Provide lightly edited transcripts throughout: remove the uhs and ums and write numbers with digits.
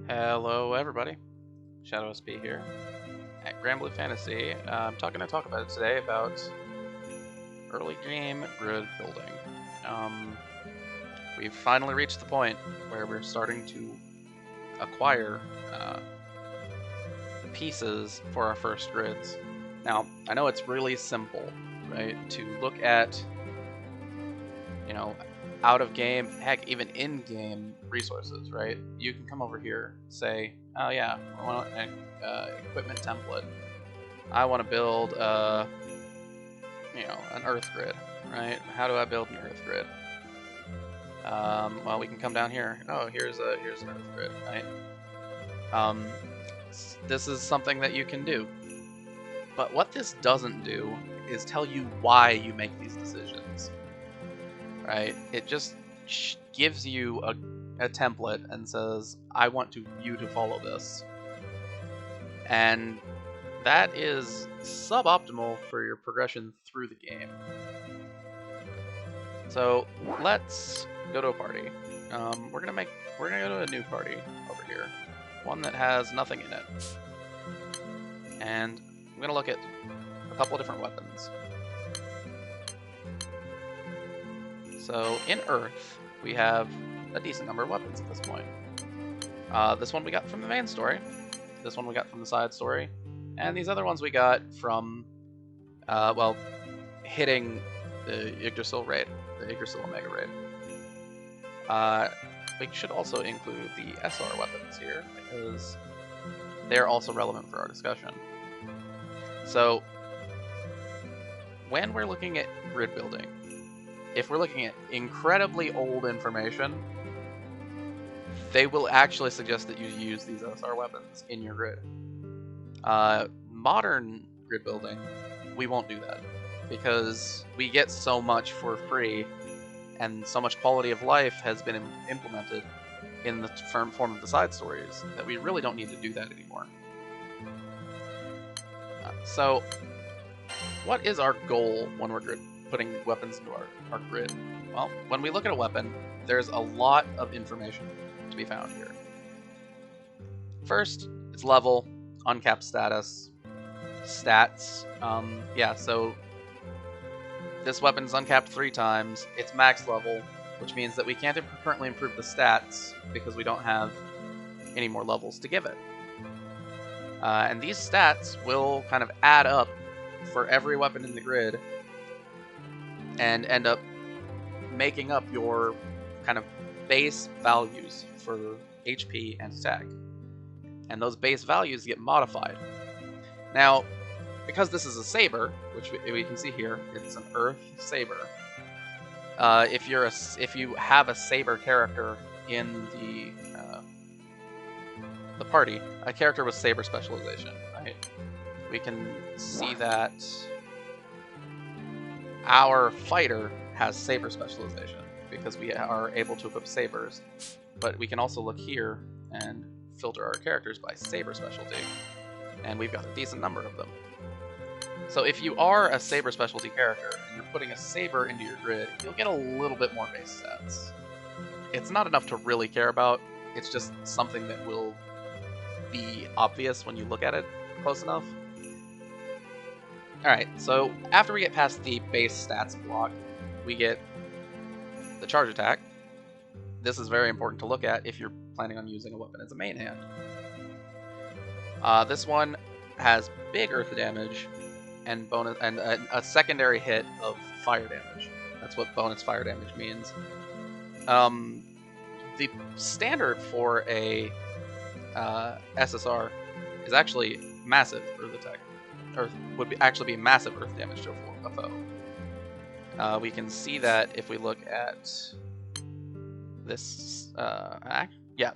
Hello, everybody. Shadow SB here at Granblue Fantasy. I'm going to talk about today about early game grid building. We've finally reached the point where we're starting to acquire the pieces for our first grids. Now, I know it's really simple, right, to look at, out of game, heck, even in game resources, right? You can come over here, say, oh yeah, I want an equipment template. I want to build, an earth grid, right? How do I build an earth grid? Well, we can come down here. Oh, here's an earth grid, right? This is something that you can do. But what this doesn't do is tell you why you make these decisions. Right? It just gives you a template and says, I want you to follow this. And that is suboptimal for your progression through the game. So let's go to a party. We're gonna go to a new party over here. One that has nothing in it. And I'm gonna look at a couple of different weapons. So in Earth, we have a decent number of weapons at this point. This one we got from the main story. This one we got from the side story. And these other ones we got from, hitting the Yggdrasil raid, the Yggdrasil Omega raid. We should also include the SR weapons here, because they're also relevant for our discussion. So, when we're looking at grid building, if we're looking at incredibly old information, they will actually suggest that you use these SR weapons in your grid. Modern grid building, we won't do that, because we get so much for free, and so much quality of life has been implemented in the form of the side stories that we really don't need to do that anymore. So, what is our goal when we're putting weapons into our grid? Well, when we look at a weapon, there's a lot of information to be found here. First, its level, uncapped status, stats. So this weapon's uncapped 3 times. It's max level, which means that we can't currently improve the stats because we don't have any more levels to give it. And these stats will kind of add up for every weapon in the grid and end up making up your kind of base values for HP and attack. And those base values get modified. Now, because this is a saber, which we can see here, it's an earth saber. If you have a saber character in the party, a character with saber specialization, right? We can see that our fighter has saber specialization because we are able to equip sabers, but we can also look here and filter our characters by saber specialty, and we've got a decent number of them. So if you are a saber specialty character and you're putting a saber into your grid, you'll get a little bit more base stats. It's not enough to really care about, it's just something that will be obvious when you look at it close enough. Alright, so after we get past the base stats block, we get the charge attack. This is very important to look at if you're planning on using a weapon as a main hand. This one has big earth damage and bonus and a secondary hit of fire damage. That's what bonus fire damage means. The standard for a SSR is actually massive earth attack. Would actually be massive earth damage to a foe. We can see that if we look at this,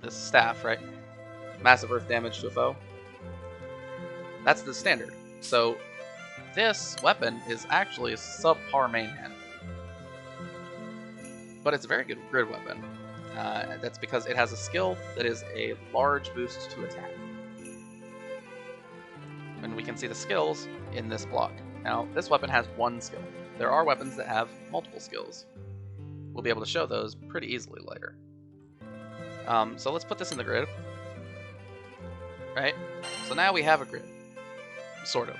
this staff, right? Massive earth damage to a foe. That's the standard. So this weapon is actually a subpar main hand, but it's a very good grid weapon. That's because it has a skill that is a large boost to attack. And we can see the skills in this block. Now, this weapon has one skill. There are weapons that have multiple skills. We'll be able to show those pretty easily later. So let's put this in the grid. right? So now we have a grid, sort of.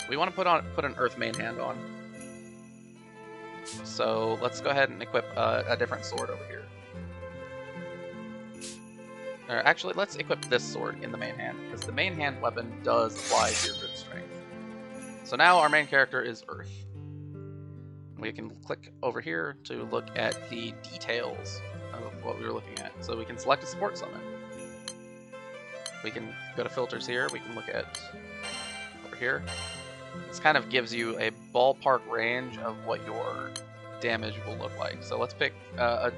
We want to put an Earth main hand on. So let's go ahead and equip a different sword over here. Or actually, let's equip this sword in the main hand, because the main hand weapon does apply to your grid strength. So now our main character is Earth. We can click over here to look at the details of what we were looking at. So we can select a support summon. We can go to filters here. We can look at over here. This kind of gives you a ballpark range of what your damage will look like. So let's pick a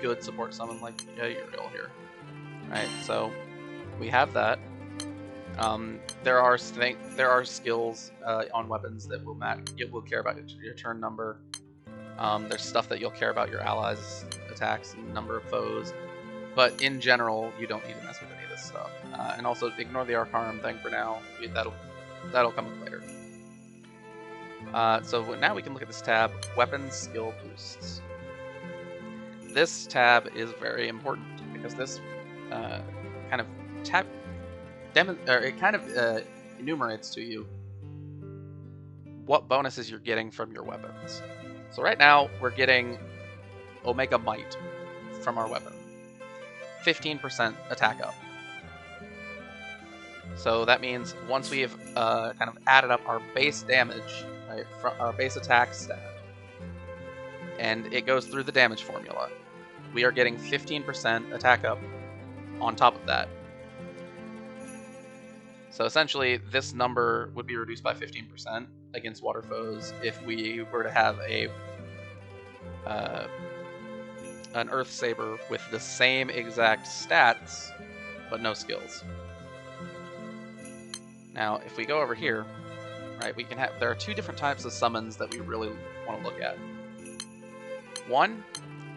good support summon like Uriel here. Right, so we have that. There are skills on weapons that will care about your turn number. There's stuff that you'll care about your allies' attacks and number of foes, but in general, you don't need to mess with any of this stuff. And also ignore the Arcanum thing for now. That'll come up later. So now we can look at this tab, Weapons Skill Boosts. This tab is very important because this kind of enumerates to you what bonuses you're getting from your weapons. So right now we're getting Omega Might from our weapon, 15% attack up. So that means once we have kind of added up our base damage, right, from our base attack stat, and it goes through the damage formula, we are getting 15% attack up on top of that. So essentially, this number would be reduced by 15% against water foes if we were to have an Earth Saber with the same exact stats, but no skills. Now, if we go over here, right, we can have, there are two different types of summons that we really want to look at. One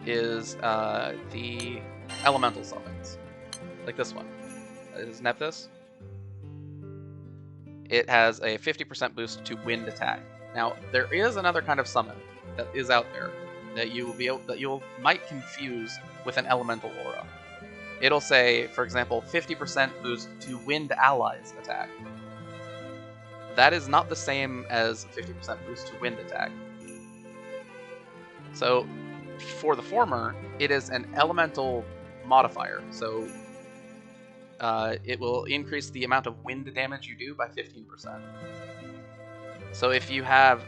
is the elemental summons, like this one. Isn't that this? It has a 50% boost to wind attack. Now, there is another kind of summon that is out there that you might confuse with an elemental aura. It'll say, for example, 50% boost to wind allies attack. That is not the same as 50% boost to wind attack. So, for the former, it is an elemental modifier. So, it will increase the amount of wind damage you do by 15%. So if you have,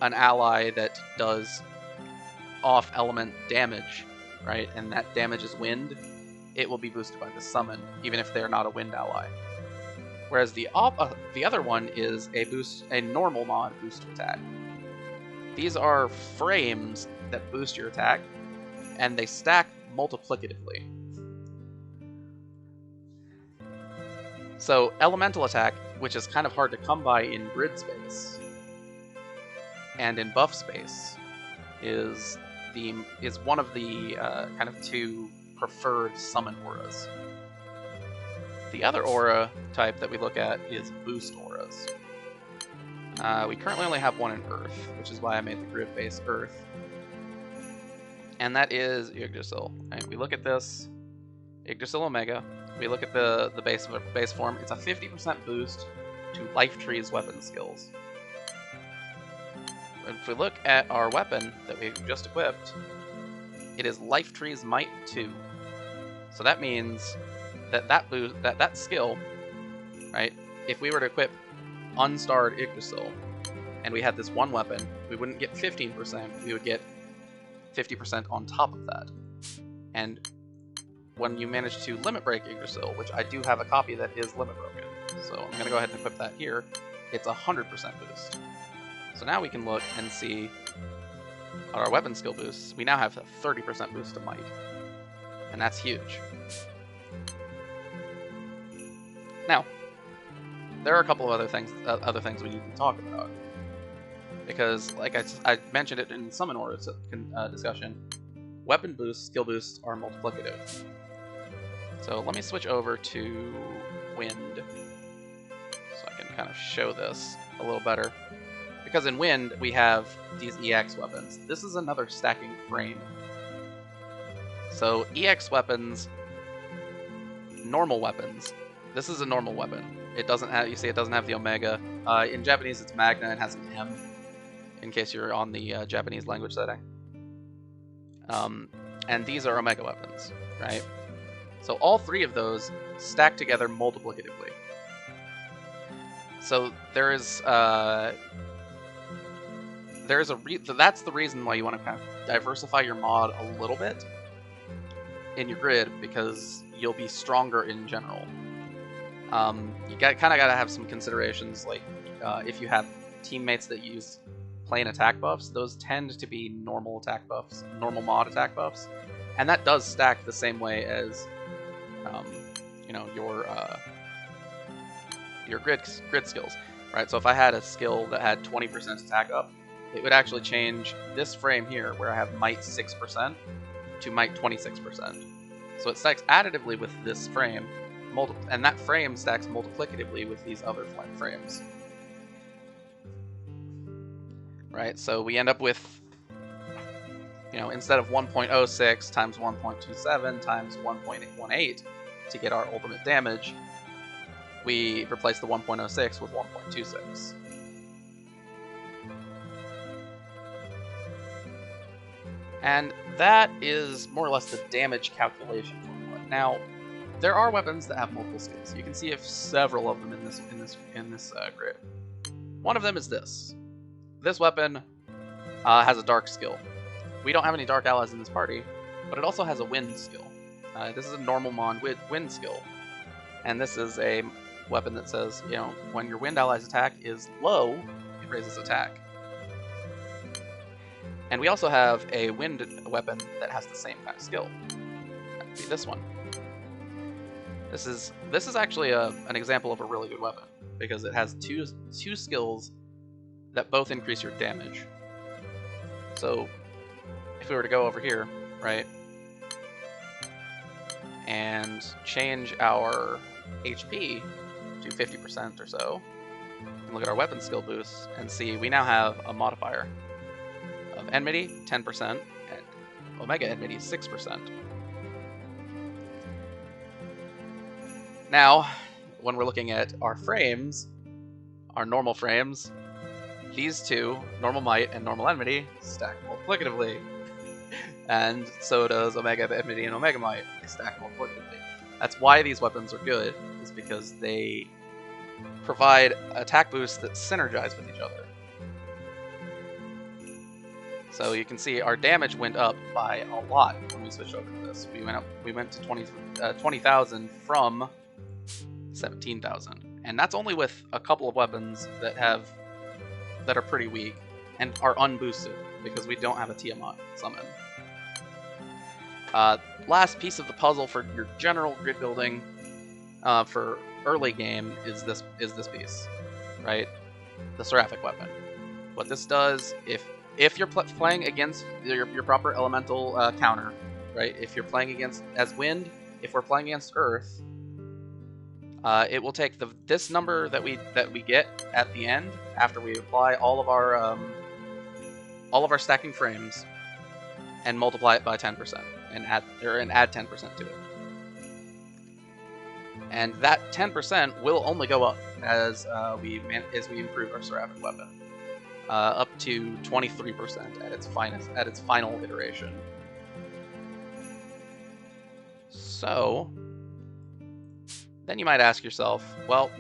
an ally that does off-element damage, right, and that damage is wind, it will be boosted by the summon, even if they're not a wind ally. Whereas the other one is a normal mod boost to attack. These are frames that boost your attack, and they stack multiplicatively. So elemental attack, which is kind of hard to come by in grid space and in buff space, is one of the kind of two preferred summon auras. The other aura type that we look at is boost auras. We currently only have one in Earth, which is why I made the grid base Earth, and that is Yggdrasil. And we look at this Yggdrasil Omega. We look at the base form. It's a 50% boost to Life Tree's weapon skills. If we look at our weapon that we just equipped, it is Life Tree's Might 2. So that means that skill, right? If we were to equip Unstarred Yggdrasil and we had this one weapon, we wouldn't get 15%. We would get 50% on top of that. And when you manage to limit break Yggdrasil, which I do have a copy that is limit broken, so I'm going to go ahead and equip that here, it's 100% boost. So now we can look and see on our weapon skill boosts, we now have a 30% boost to might, and that's huge. Now, there are a couple of other things we need to talk about, because like I mentioned it in Summon Aura discussion, weapon boosts, skill boosts are multiplicative. So let me switch over to Wind, so I can kind of show this a little better. Because in Wind, we have these EX weapons. This is another stacking frame. So EX weapons, normal weapons. This is a normal weapon. It doesn't have, you see, it doesn't have the Omega. In Japanese, it's Magna and has an M, in case you're on the Japanese language setting. And these are Omega weapons, right? So all three of those stack together multiplicatively. So that's the reason why you want to kind of diversify your mod a little bit in your grid, because you'll be stronger in general. You kind of got to have some considerations, like if you have teammates that use plain attack buffs, those tend to be normal attack buffs, normal mod attack buffs, and that does stack the same way as you know, your grid skills, right? So if I had a skill that had 20% attack up, it would actually change this frame here, where I have might 6%, to might 26%. So it stacks additively with this frame, and that frame stacks multiplicatively with these other frames. Right, so we end up with, you know, instead of 1.06 times 1.27 times 1.18 to get our ultimate damage, we replace the 1.06 with 1.26. And that is more or less the damage calculation formula. Now, there are weapons that have multiple skills. You can see several of them in this grid. One of them is this. This weapon has a dark skill. We don't have any dark allies in this party, but it also has a wind skill. This is a normal mon wind skill, and this is a weapon that says, you know, when your wind ally's attack is low, it raises attack. And we also have a wind weapon that has the same kind of skill. That would be this one. This is actually an example of a really good weapon, because it has two skills that both increase your damage. So if we were to go over here, right, and change our HP to 50% or so, and look at our weapon skill boosts, and see we now have a modifier of enmity 10% and Omega enmity 6%. Now, when we're looking at our frames, our normal frames, these two, normal might and normal enmity, stack multiplicatively. And so does Omega enmity and Omega might. They stack multiplicatively. That's why these weapons are good, is because they provide attack boosts that synergize with each other. So you can see our damage went up by a lot when we switched over to this. We went to 20,000 from 17,000, and that's only with a couple of weapons that are pretty weak and are unboosted because we don't have a Tiamat summon. Last piece of the puzzle for your general grid building for early game is this piece, right? The Seraphic weapon. What this does, if you're playing against your proper elemental counter, right? If you're playing as wind, if we're playing against earth, it will take this number that we get at the end after we apply all of our stacking frames and multiply it by 10% and add 10% to it. And that 10% will only go up as we improve our Seraphic weapon, up to 23% at its final iteration. So then you might ask yourself, well,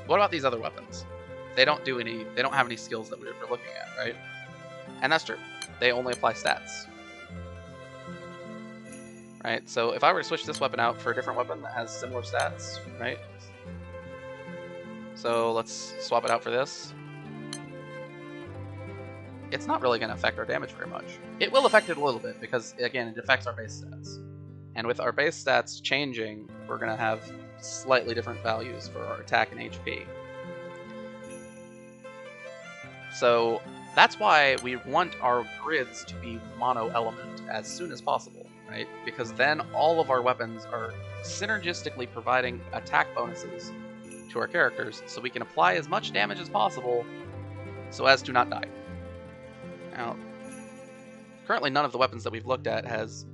what about these other weapons? They don't have any skills that we're looking at, right? And that's true. They only apply stats. Right? So if I were to switch this weapon out for a different weapon that has similar stats, right? So let's swap it out for this. It's not really going to affect our damage very much. It will affect it a little bit because, again, it affects our base stats. And with our base stats changing, we're going to have slightly different values for our attack and HP. So that's why we want our grids to be mono-element as soon as possible, right? Because then all of our weapons are synergistically providing attack bonuses to our characters, so we can apply as much damage as possible so as to not die. Now, currently none of the weapons that we've looked at has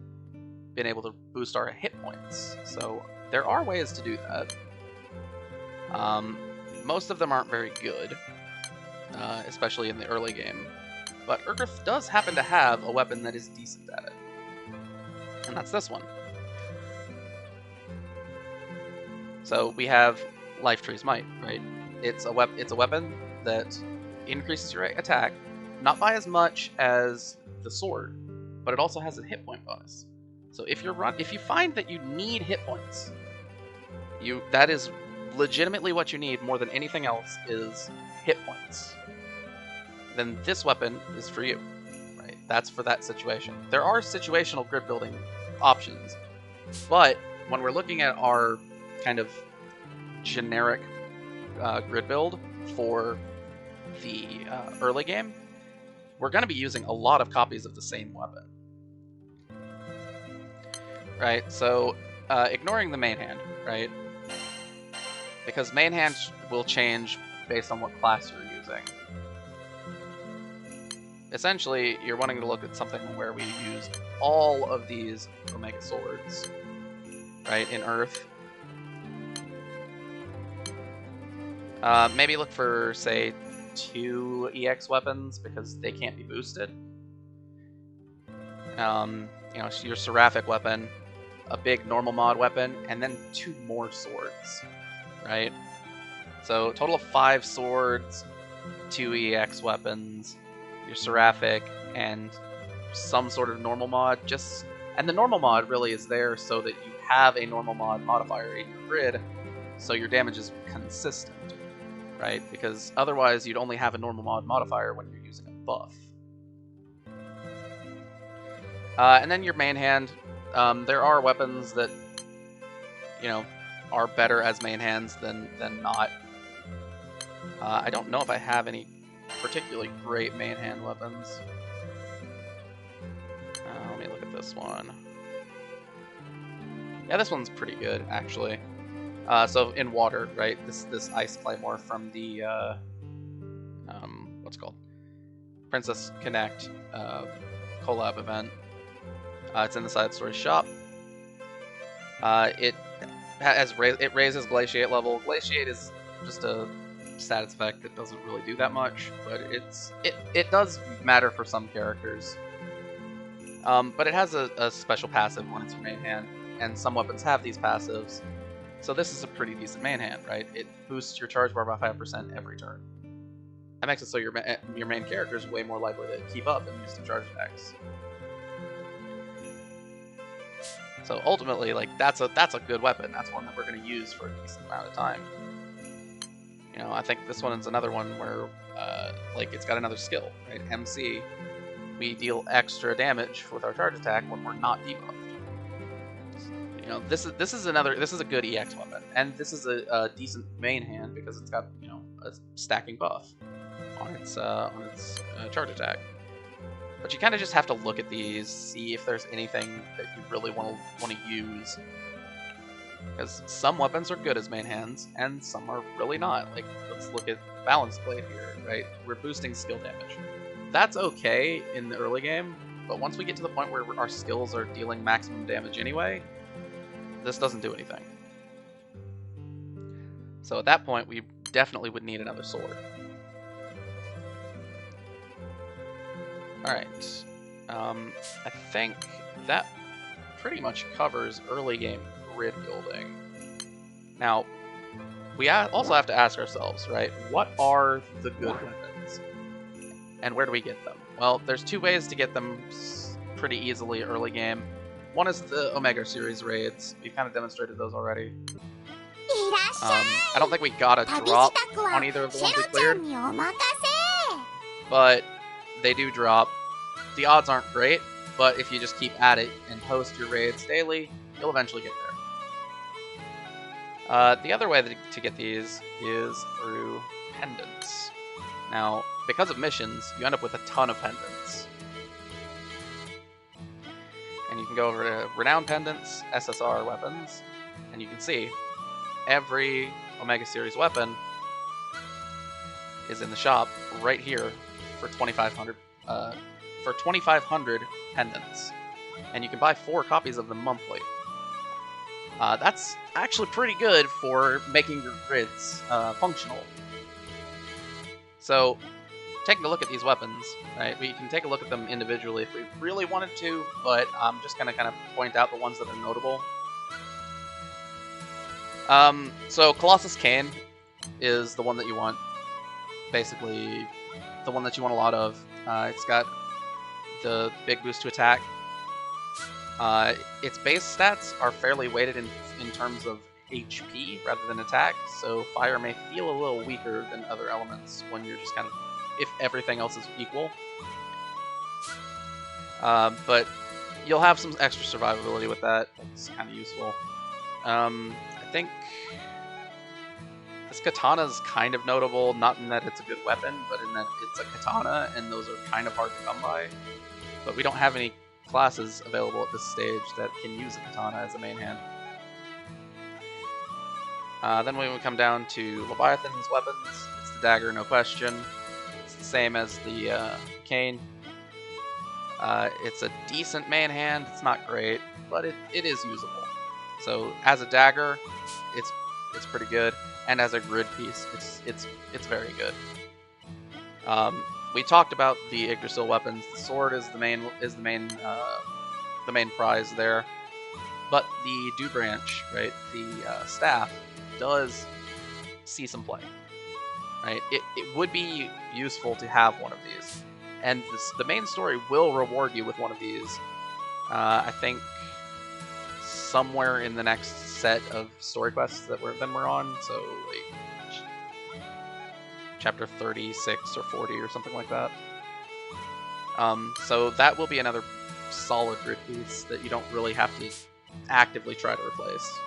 been able to boost our hit points. So there are ways to do that. Most of them aren't very good, especially in the early game. But Urgrif does happen to have a weapon that is decent at it. And that's this one. So we have Life Tree's Might, right? It's a weapon that increases your attack, not by as much as the sword, but it also has a hit point bonus. So if you find that you need hit points, that is legitimately what you need more than anything else is hit points, then this weapon is for you, right? That's for that situation. There are situational grid building options, but when we're looking at our kind of generic grid build for the early game, we're going to be using a lot of copies of the same weapon. Right, so ignoring the main hand, right? Because main hand will change based on what class you're using. Essentially, you're wanting to look at something where we use all of these Omega Swords, right, in Earth. Maybe look for, say, 2 EX weapons, because they can't be boosted. You know, your Seraphic weapon, a big normal mod weapon, and then 2 more swords, right? So total of 5 swords, 2 EX weapons, your Seraphic, and some sort of normal mod. And the normal mod really is there so that you have a normal mod modifier in your grid, so your damage is consistent, right? Because otherwise you'd only have a normal mod modifier when you're using a buff. And then your main hand. There are weapons that, you know, are better as main hands than not. I don't know if I have any particularly great main hand weapons. Let me look at this one. Yeah, this one's pretty good, actually. So in water, right? This Ice Claymore from the what's it called? Princess Connect collab event. It's in the side story shop. It raises Glaciate level. Glaciate is just a status effect that doesn't really do that much, but it does matter for some characters. But it has a special passive when it's your main hand, and some weapons have these passives. So this is a pretty decent main hand, right? It boosts your charge bar by 5% every turn. That makes it so your main character is way more likely to keep up and use the charge attacks. So ultimately, like, that's a good weapon. That's one that we're going to use for a decent amount of time. You know, I think this one is another one where, like, it's got another skill, right? MC, we deal extra damage with our charge attack when we're not debuffed. You know, this is a good EX weapon, and this is a decent main hand because it's got, you know, a stacking buff on its charge attack. But you kind of just have to look at these, see if there's anything that you really want to use. Because some weapons are good as main hands, and some are really not. Like, let's look at Balance Blade here, right? We're boosting skill damage. That's okay in the early game, but once we get to the point where our skills are dealing maximum damage anyway, this doesn't do anything. So at that point, we definitely would need another sword. Alright, I think that pretty much covers early game grid building. Now, we also have to ask ourselves, right, what are the good weapons? And where do we get them? Well, there's 2 ways to get them pretty easily early game. One is the Omega Series raids. We've kind of demonstrated those already. I don't think we got a drop on either of the ones we cleared, but they do drop. The odds aren't great, but if you just keep at it and host your raids daily, you'll eventually get there. The other way to get these is through pendants. Now, because of missions, you end up with a ton of pendants. And you can go over to Renown Pendants, SSR weapons, and you can see every Omega Series weapon is in the shop right here for 2,500 pendants. and you can buy 4 copies of them monthly. That's actually pretty good for making your grids functional. So, taking a look at these weapons, right? We can take a look at them individually if we really wanted to, but I'm just going to kind of point out the ones that are notable. So Colossus Cane is the one that you want, basically the one that you want a lot of. It's got the big boost to attack. Its base stats are fairly weighted in terms of HP rather than attack, so fire may feel a little weaker than other elements when you're just kind of, if everything else is equal. But you'll have some extra survivability with that. It's kind of useful. I think this katana is kind of notable, not in that it's a good weapon, but in that it's a katana, and those are kind of hard to come by. But we don't have any classes available at this stage that can use a katana as a main hand. Then when we come down to Leviathan's weapons, it's the dagger, no question. It's the same as the cane. It's a decent main hand. It's not great, but it is usable. So as a dagger, it's pretty good, and as a grid piece, it's very good. We talked about the Yggdrasil weapons. The sword is the main prize there, but the Dew Branch, right, the staff, does see some play. Right, it would be useful to have one of these, and the main story will reward you with one of these. I think somewhere in the next set of story quests that we're on, so like chapter 36 or 40 or something like that. So that will be another solid grid piece that you don't really have to actively try to replace.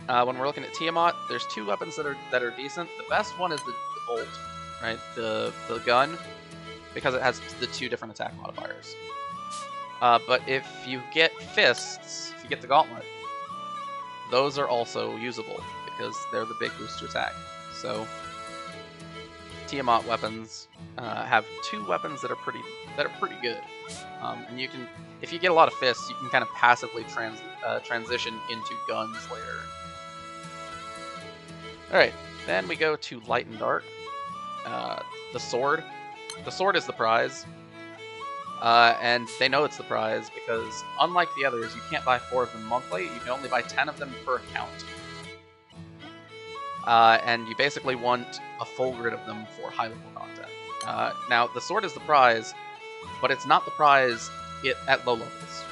When we're looking at Tiamat, there's 2 weapons that are decent. The best one is the bolt, right? The gun, because it has the 2 different attack modifiers. But if you get fists, if you get the gauntlet, those are also usable because they're the big boost to attack. So Tiamat weapons have 2 weapons that are pretty good, and you can, if you get a lot of fists, you can kind of passively transition into guns later. All right, then we go to Light and Dark. The sword. The sword is the prize. And they know it's the prize because, unlike the others, you can't buy 4 of them monthly. You can only buy 10 of them per account. And you basically want a full grid of them for high-level content. Now, the sword is the prize, but it's not the prize at low levels.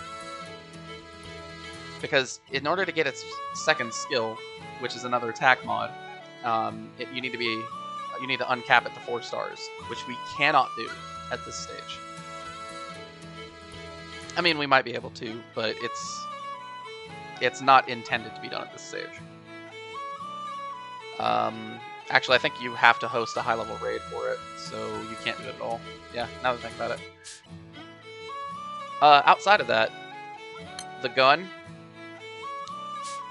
Because in order to get its second skill, which is another attack mod, you need to uncap it to 4 stars, which we cannot do at this stage. I mean, we might be able to, but it's not intended to be done at this stage. Actually, I think you have to host a high-level raid for it, so you can't do it at all. Yeah, now that I think about it. Outside of that, the gun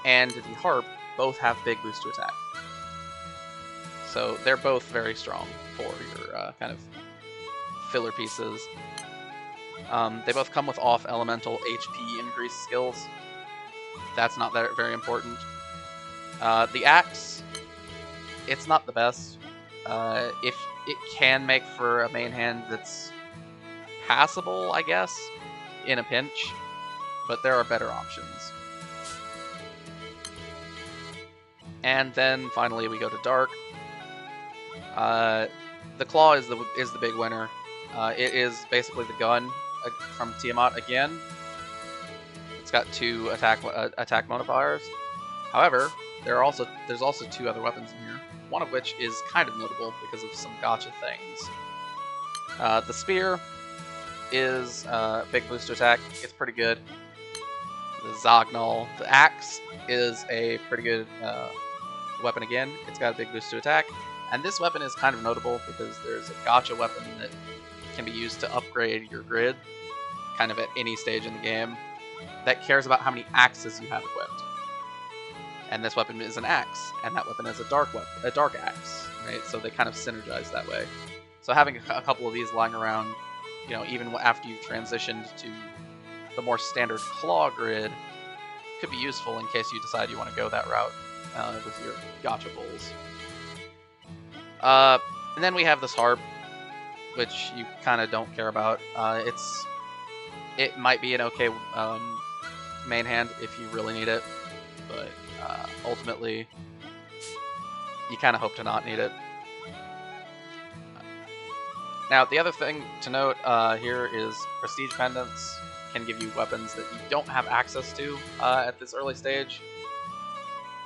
and the harp both have big boost to attack. So they're both very strong for your kind of filler pieces. They both come with off elemental HP increase skills. That's not very important. The axe, it's not the best. If it can make for a main hand that's passable, I guess, in a pinch, but there are better options. And then finally we go to Dark. The claw is the big winner. It is basically the gun from Tiamat again. It's got 2 attack modifiers. However, there's also 2 other weapons in here. One of which is kind of notable because of some gotcha things. The spear is big boost to attack. It's pretty good. The Zognal, the axe, is a pretty good weapon again. It's got a big boost to attack. And this weapon is kind of notable because there's a gotcha weapon that can be used to upgrade your grid, kind of at any stage in the game, that cares about how many axes you have equipped. And this weapon is an axe, and that weapon is a dark axe, right? So they kind of synergize that way. So having a couple of these lying around you know, even after you've transitioned to the more standard claw grid, could be useful in case you decide you want to go that route with your gotcha pulls. And then we have this harp, which you kind of don't care about. It might be an okay main hand if you really need it, but ultimately you kind of hope to not need it. Now, the other thing to note here is prestige pendants can give you weapons that you don't have access to at this early stage,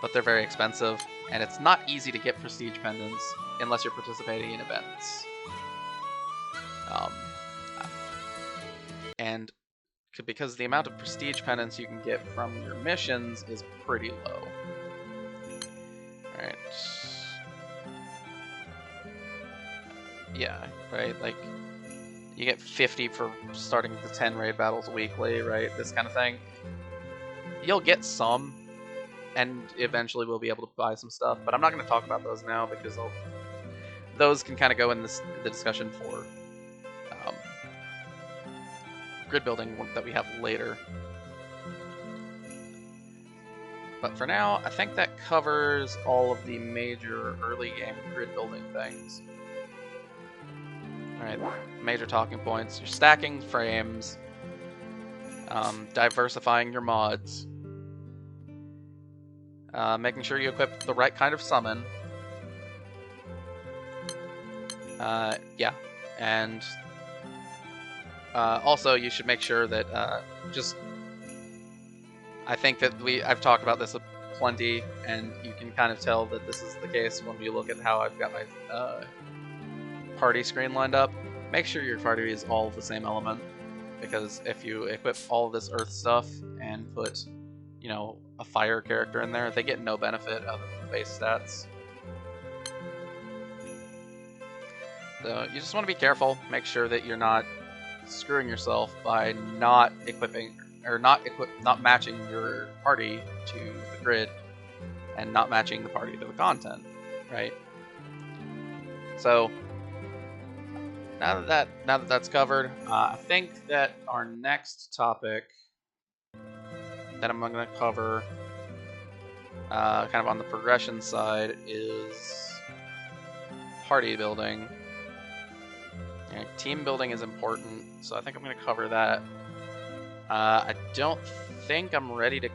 but they're very expensive, and it's not easy to get prestige pendants unless you're participating in events. And because the amount of prestige pendants you can get from your missions is pretty low. Alright. Yeah, right, like, you get 50 for starting the 10 raid battles weekly, right? This kind of thing. You'll get some, and eventually we'll be able to buy some stuff, but I'm not going to talk about those now because those can kind of go in the discussion for grid building that we have later. But for now, I think that covers all of the major early game grid building things. Alright, major talking points. You're stacking frames, diversifying your mods, making sure you equip the right kind of summon. Yeah, and also you should make sure that I think that I've talked about this plenty, and you can kind of tell that this is the case when we look at how I've got my party screen lined up. Make sure your party is all the same element, because if you equip all of this earth stuff and put, you know, a fire character in there, they get no benefit other than the base stats. So you just want to be careful, make sure that you're not screwing yourself by not equipping or not matching your party to the grid and not matching the party to the content, right? So now that that's covered, I think that our next topic that I'm going to cover, kind of on the progression side, is party building. And team building is important, so I think I'm going to cover that. I don't think I'm ready to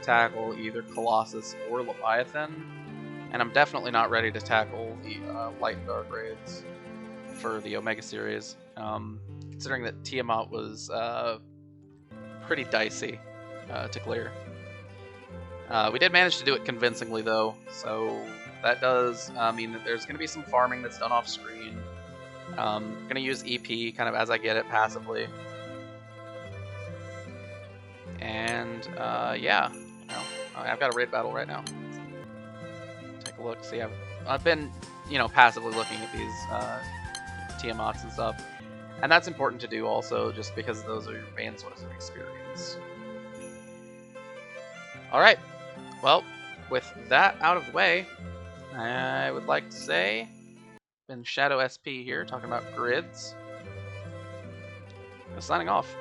tackle either Colossus or Leviathan, and I'm definitely not ready to tackle the Light and Dark raids for the Omega series, considering that Tiamat was pretty dicey to clear. We did manage to do it convincingly, though, so that does mean that there's going to be some farming that's done off screen. I'm going to use EP kind of as I get it passively. And yeah, I've got a raid battle right now. Take a look, see, I've been, you know, passively looking at these Tiamats and stuff. And that's important to do also, just because those are your main source of experience. Alright, well, with that out of the way, I would like to say, been Shadow SP here, talking about grids. Signing off.